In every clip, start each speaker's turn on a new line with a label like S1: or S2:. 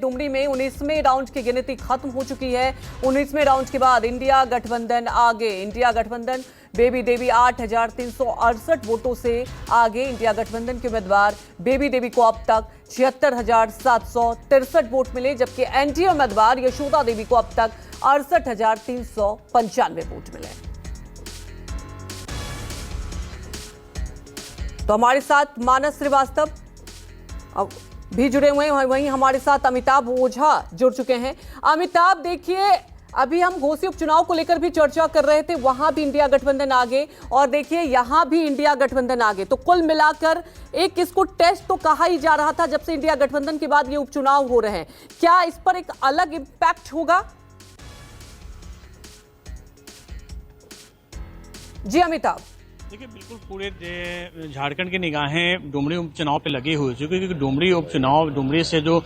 S1: डुमरी में 19वें राउंड की गिनती खत्म हो चुकी है। 19वें राउंड के बाद इंडिया गठबंधन आगे। इंडिया गठबंधन बेबी देवी 8,368 वोटों से आगे। इंडिया गठबंधन के उम्मीदवार बेबी देवी को अब तक 76,763 वोट मिले, जबकि एनडीए उम्मीदवार यशोदा देवी को अब तक 68,395 वोट मिले। तो हमारे साथ मानस श्रीवास्तव भी जुड़े हुए हैं, वहीं हमारे साथ अमिताभ ओझा जुड़ चुके हैं। अमिताभ, देखिए अभी हम घोसी उपचुनाव को लेकर भी चर्चा कर रहे थे, वहां भी इंडिया गठबंधन आगे और देखिए यहां भी इंडिया गठबंधन आगे। तो कुल मिलाकर एक इसको टेस्ट तो कहा ही जा रहा था जब से इंडिया गठबंधन के बाद ये उपचुनाव हो रहे हैं, क्या इस पर एक अलग इंपैक्ट होगा? जी अमिताभ।
S2: देखिए, बिल्कुल पूरे झारखंड की निगाहें डुमरी उपचुनाव पे लगी हुई थी, क्योंकि डुमरी उपचुनाव, डुमरी से जो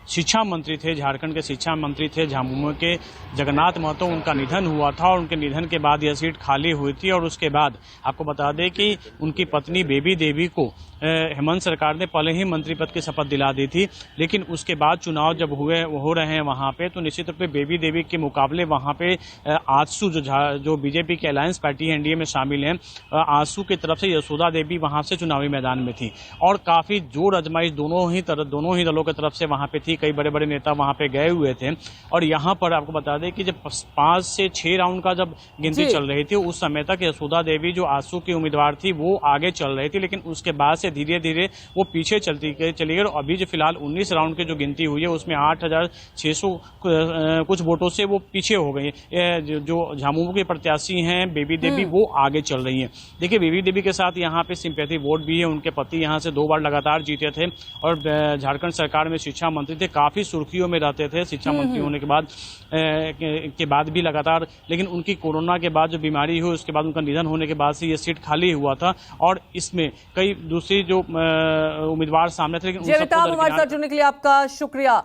S2: शिक्षा मंत्री थे, झारखंड के शिक्षा मंत्री थे झामुमो के जगन्नाथ महतो, उनका निधन हुआ था और उनके निधन के बाद यह सीट खाली हुई थी। और उसके बाद आपको बता दें कि उनकी पत्नी बेबी देवी को हेमंत सरकार ने पहले ही मंत्री पद की शपथ दिला दी थी, लेकिन उसके बाद चुनाव जब हो रहे हैं वहां पे, तो निश्चित रूप से बेबी देवी के मुकाबले वहां पे आजसू जो बीजेपी की अलायंस पार्टी है, एनडीए में शामिल है, आजसू की तरफ से यशोदा देवी वहां से चुनावी मैदान में थी और काफी जोर आजमाइश दोनों ही दलों की तरफ से वहां पे थी। कई बड़े बड़े नेता वहां पे गए हुए थे और यहां पर आपको बता दें कि जब 5 से 6 राउंड का जब गिनती चल रही थी, उस समय तक यशोदा देवी जो आजसू की उम्मीदवार थी वो आगे चल रही थी, लेकिन उसके बाद से धीरे धीरे वो पीछे चली गई और अभी जो फिलहाल 19 राउंड की जो गिनती हुई है उसमें 8,600 कुछ वोटों से वो पीछे हो गई। जो झामुमो के प्रत्याशी हैं बेबी देवी, वो आगे चल रही हैं। देखिए, बेबी देवी के साथ यहाँ पे सिंपैथी वोट भी है। उनके पति यहाँ से 2 बार लगातार जीते थे और झारखंड सरकार में शिक्षा मंत्री थे, काफी सुर्खियों में रहते थे शिक्षा मंत्री होने के बाद भी लगातार, लेकिन उनकी कोरोना के बाद जो बीमारी हुई उसके बाद उनका निधन होने के बाद से ये सीट खाली हुआ था और इसमें कई दूसरी जो उम्मीदवार सामने थे, लेकिन
S1: हमारे साथ जुड़ने के लिए आपका शुक्रिया।